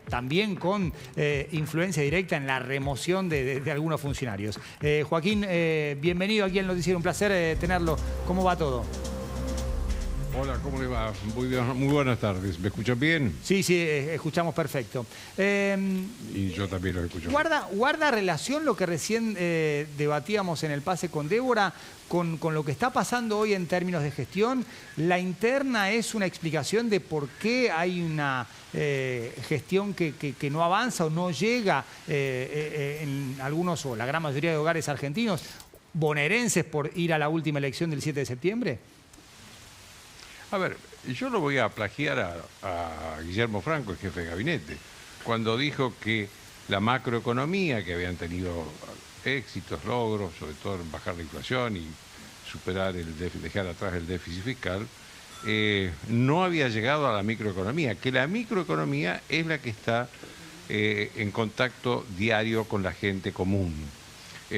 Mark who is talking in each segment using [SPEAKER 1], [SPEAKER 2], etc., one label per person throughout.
[SPEAKER 1] también con influencia directa en la remoción de algunos funcionarios. Joaquín, bienvenido aquí al Noticiero, un placer tenerlo. ¿Cómo va todo?
[SPEAKER 2] Hola, ¿cómo le va? Muy buenas tardes. ¿Me escuchan bien?
[SPEAKER 1] Sí, escuchamos perfecto.
[SPEAKER 2] Y yo también lo escucho.
[SPEAKER 1] ¿Guarda relación lo que recién debatíamos en el pase con Débora con lo que está pasando hoy en términos de gestión? ¿La interna es una explicación de por qué hay una gestión que no avanza o no llega en algunos o la gran mayoría de hogares argentinos, bonaerenses, por ir a la última elección del 7 de septiembre?
[SPEAKER 2] A ver, yo lo voy a plagiar a Guillermo Franco, el jefe de gabinete, cuando dijo que la macroeconomía, que habían tenido éxitos, logros, sobre todo en bajar la inflación y superar dejar atrás el déficit fiscal, no había llegado a la microeconomía, que la microeconomía es la que está en contacto diario con la gente común.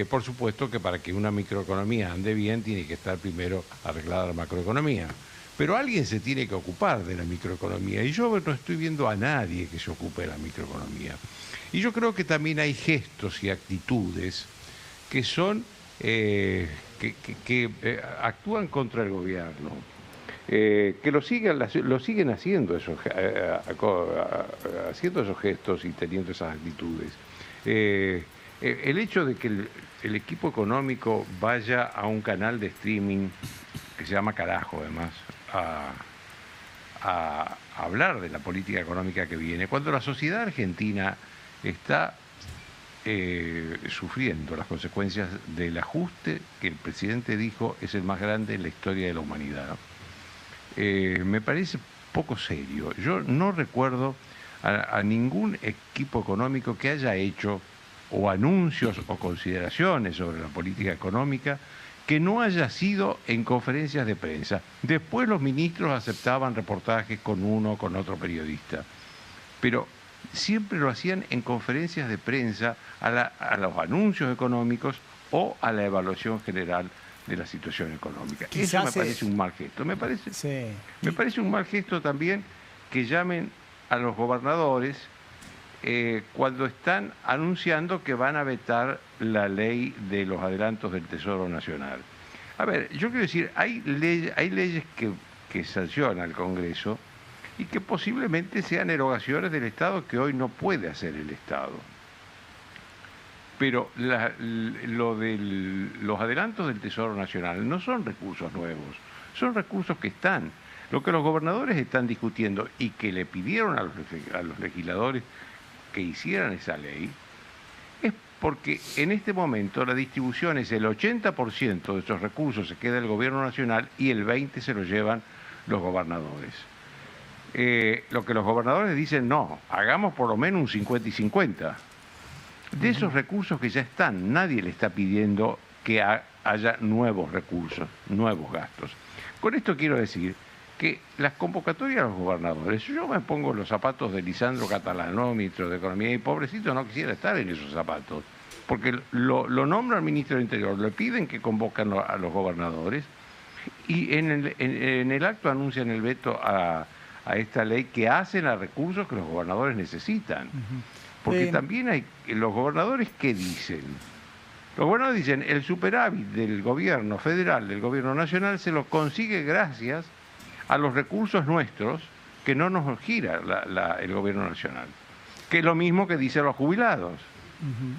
[SPEAKER 2] Por supuesto que para que una microeconomía ande bien tiene que estar primero arreglada la macroeconomía. Pero alguien se tiene que ocupar de la microeconomía y yo no estoy viendo a nadie que se ocupe de la microeconomía. Y yo creo que también hay gestos y actitudes que son que actúan contra el gobierno, que lo siguen haciendo haciendo esos gestos y teniendo esas actitudes. El hecho de que el equipo económico vaya a un canal de streaming que se llama Carajo, además, a hablar de la política económica que viene, cuando la sociedad argentina está sufriendo las consecuencias del ajuste que el presidente dijo es el más grande en la historia de la humanidad. Me parece poco serio. Yo no recuerdo a ningún equipo económico que haya hecho o anuncios o consideraciones sobre la política económica que no haya sido en conferencias de prensa. Después los ministros aceptaban reportajes con uno o con otro periodista, pero siempre lo hacían en conferencias de prensa a los anuncios económicos o a la evaluación general de la situación económica. Eso me parece un mal gesto. Me parece un mal gesto también que llamen a los gobernadores cuando están anunciando que van a vetar la ley de los adelantos del Tesoro Nacional. A ver, yo quiero decir, hay leyes que sanciona el Congreso y que posiblemente sean erogaciones del Estado que hoy no puede hacer el Estado. Pero lo de los adelantos del Tesoro Nacional no son recursos nuevos, son recursos que están. Lo que los gobernadores están discutiendo y que le pidieron a los legisladores que hicieran esa ley, es porque en este momento la distribución es el 80% de esos recursos se queda el gobierno nacional y el 20% se lo llevan los gobernadores. Lo que los gobernadores dicen, no, hagamos por lo menos un 50 y 50. De esos recursos que ya están, nadie le está pidiendo que haya nuevos recursos, nuevos gastos. Con esto quiero decir que las convocatorias a los gobernadores, yo me pongo los zapatos de Lisandro Catalano, ministro de Economía, y pobrecito no quisiera estar en esos zapatos, porque lo nombra el ministro del Interior, le piden que convocan a los gobernadores, y en el acto anuncian el veto a esta ley que hacen a recursos que los gobernadores necesitan. Porque también hay los gobernadores, ¿qué dicen? Los gobernadores dicen, el superávit del gobierno federal, del gobierno nacional, se lo consigue gracias a los recursos nuestros que no nos gira el gobierno nacional. Que es lo mismo que dicen los jubilados.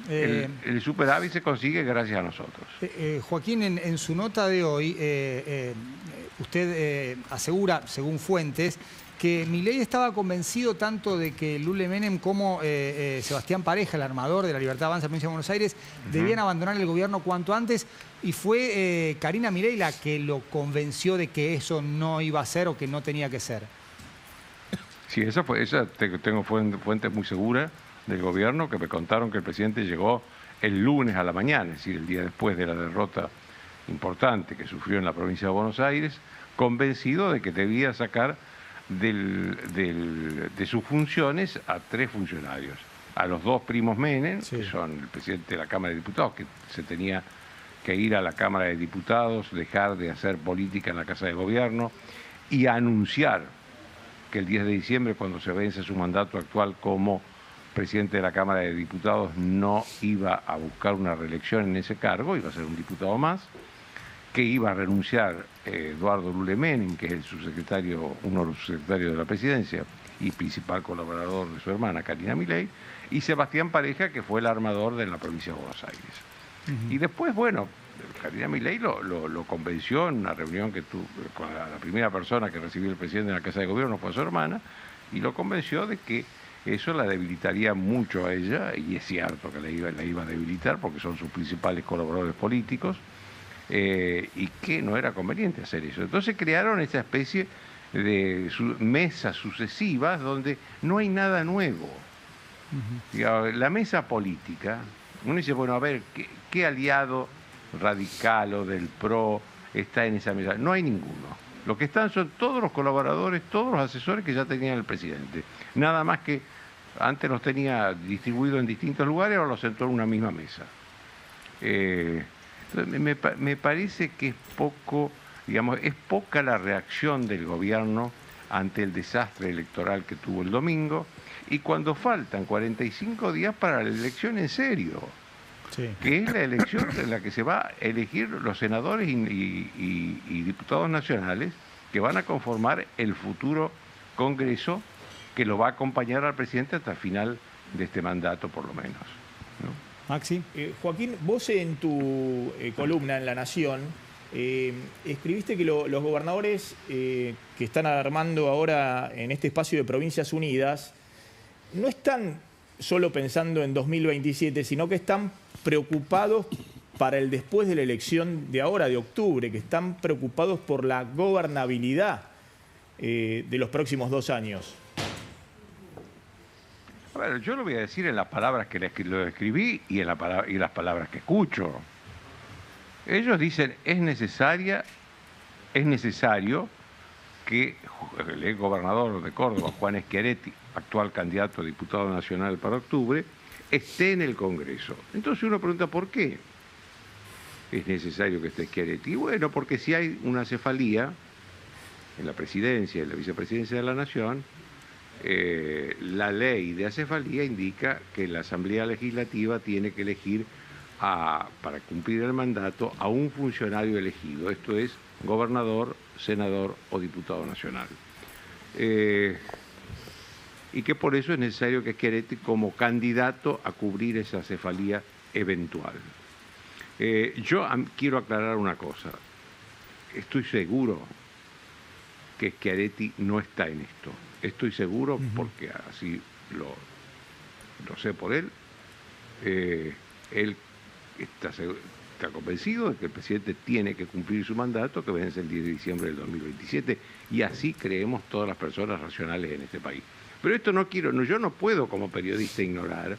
[SPEAKER 2] El superávit se consigue gracias a nosotros.
[SPEAKER 1] Joaquín, en su nota de hoy, usted asegura, según fuentes, que Milei estaba convencido tanto de que Lule Menem como Sebastián Pareja, el armador de la Libertad Avanza en la provincia de Buenos Aires, debían abandonar el gobierno cuanto antes, y fue Karina Milei la que lo convenció de que eso no iba a ser o que no tenía que ser.
[SPEAKER 2] Sí, tengo fuentes muy seguras del gobierno que me contaron que el presidente llegó el lunes a la mañana, es decir, el día después de la derrota importante que sufrió en la provincia de Buenos Aires, convencido de que debía sacar de sus funciones a 3 funcionarios. A los 2 primos Menem, que son el presidente de la Cámara de Diputados, que se tenía que ir a la Cámara de Diputados, dejar de hacer política en la Casa de Gobierno y anunciar que el 10 de diciembre, cuando se vence su mandato actual como presidente de la Cámara de Diputados no iba a buscar una reelección en ese cargo, iba a ser un diputado más, que iba a renunciar Eduardo Lule Menem, que es el subsecretario, uno de los subsecretarios de la presidencia y principal colaborador de su hermana, Karina Milei, y Sebastián Pareja, que fue el armador de la provincia de Buenos Aires. Y después, bueno, Karina Milei lo convenció en una reunión que tuvo con la primera persona que recibió el presidente en la Casa de Gobierno, fue su hermana, y lo convenció de que eso la debilitaría mucho a ella, y es cierto que la iba a debilitar porque son sus principales colaboradores políticos, y que no era conveniente hacer eso. Entonces crearon esta especie de mesas sucesivas donde no hay nada nuevo. Digamos, la mesa política, uno dice, bueno, a ver, ¿qué aliado radical o del PRO está en esa mesa? No hay ninguno. Lo que están son todos los colaboradores, todos los asesores que ya tenía el presidente. Nada más que antes los tenía distribuidos en distintos lugares, ahora los sentó en una misma mesa. Me parece que es poco, digamos, es poca la reacción del gobierno ante el desastre electoral que tuvo el domingo, y cuando faltan 45 días para la elección en serio, sí, que es la elección en la que se va a elegir los senadores y diputados nacionales que van a conformar el futuro Congreso que lo va a acompañar al presidente hasta el final de este mandato, por lo menos, ¿no?
[SPEAKER 1] Maxi.
[SPEAKER 3] Joaquín, vos en tu columna en La Nación escribiste que los gobernadores que están armando ahora en este espacio de Provincias Unidas no están solo pensando en 2027, sino que están preocupados para el después de la elección de ahora, de octubre, que están preocupados por la gobernabilidad de los próximos 2 años.
[SPEAKER 2] Bueno, yo lo voy a decir en las palabras que lo escribí y en las palabras que escucho. Ellos dicen, es necesario que el gobernador de Córdoba, Juan Schiaretti, actual candidato a diputado nacional para octubre, esté en el Congreso. Entonces uno pregunta, ¿por qué es necesario que esté Schiaretti? Bueno, porque si hay una cefalía en la presidencia y en la vicepresidencia de la Nación, la ley de acefalía indica que la Asamblea Legislativa tiene que elegir para cumplir el mandato a un funcionario elegido, esto es, gobernador, senador o diputado nacional. Y que por eso es necesario que Schiaretti como candidato a cubrir esa cefalía eventual. Yo quiero aclarar una cosa. Estoy seguro que Schiaretti no está en esto. Estoy seguro porque así lo sé por él. Él está convencido de que el presidente tiene que cumplir su mandato, que vence el 10 de diciembre del 2027, y así creemos todas las personas racionales en este país. Pero esto yo no puedo como periodista ignorar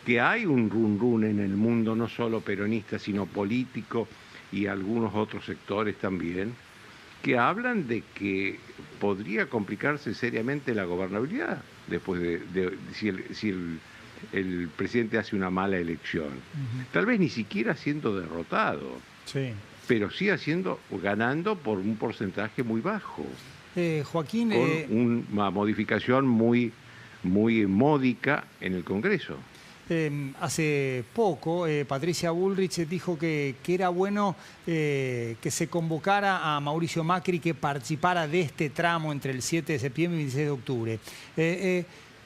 [SPEAKER 2] que hay un run en el mundo, no solo peronista, sino político y algunos otros sectores también, que hablan de que podría complicarse seriamente la gobernabilidad después si el presidente hace una mala elección. Tal vez ni siquiera siendo derrotado, sí, pero sí ganando por un porcentaje muy bajo.
[SPEAKER 1] Joaquín,
[SPEAKER 2] con una modificación muy módica en el Congreso.
[SPEAKER 1] Hace poco Patricia Bullrich dijo que era bueno que se convocara a Mauricio Macri, que participara de este tramo entre el 7 de septiembre y el 26 de octubre.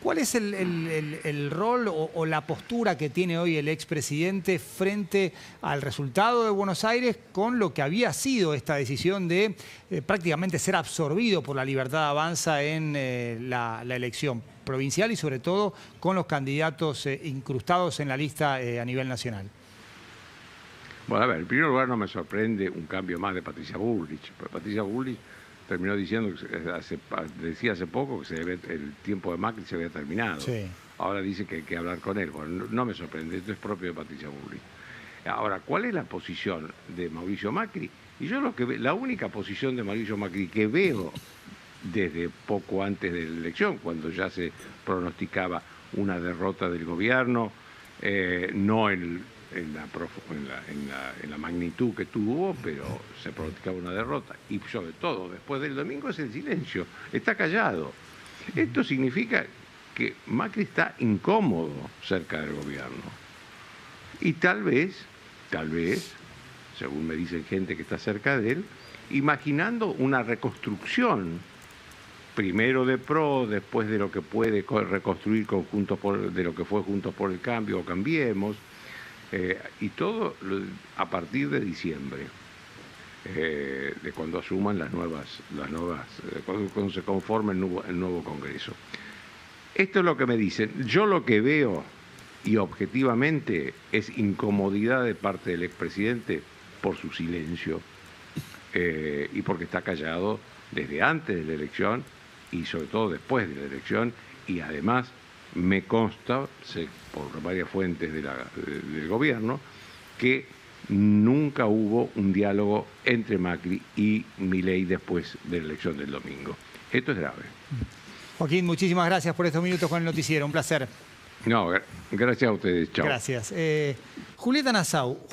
[SPEAKER 1] ¿Cuál es el rol o la postura que tiene hoy el expresidente frente al resultado de Buenos Aires con lo que había sido esta decisión de prácticamente ser absorbido por la Libertad Avanza en la elección provincial y sobre todo con los candidatos incrustados en la lista a nivel nacional?
[SPEAKER 2] Bueno, a ver, en primer lugar no me sorprende un cambio más de Patricia Bullrich. Patricia Bullrich terminó diciendo, decía hace poco que el tiempo de Macri se había terminado. Sí. Ahora dice que hay que hablar con él. Bueno, no me sorprende, esto es propio de Patricia Bullrich. Ahora, ¿cuál es la posición de Mauricio Macri? Y yo la única posición de Mauricio Macri que veo desde poco antes de la elección, cuando ya se pronosticaba una derrota del gobierno, no en la magnitud que tuvo, pero se pronosticaba una derrota. Y sobre todo, después del domingo es el silencio, está callado. Esto significa que Macri está incómodo cerca del gobierno. Y tal vez, según me dicen gente que está cerca de él, imaginando una reconstrucción, primero de PRO, después de lo que puede reconstruir de lo que fue Juntos por el Cambio o Cambiemos, y todo a partir de diciembre, de cuando asuman cuando se conforme el nuevo Congreso. Esto es lo que me dicen. Yo lo que veo, y objetivamente, es incomodidad de parte del expresidente por su silencio, y porque está callado desde antes de la elección y sobre todo después de la elección, y además me consta, sé por varias fuentes del gobierno, que nunca hubo un diálogo entre Macri y Milei después de la elección del domingo. Esto es grave.
[SPEAKER 1] Joaquín, muchísimas gracias por estos minutos con el noticiero. Un placer.
[SPEAKER 2] No, gracias a ustedes. Chao.
[SPEAKER 1] Gracias. Julieta Nassau.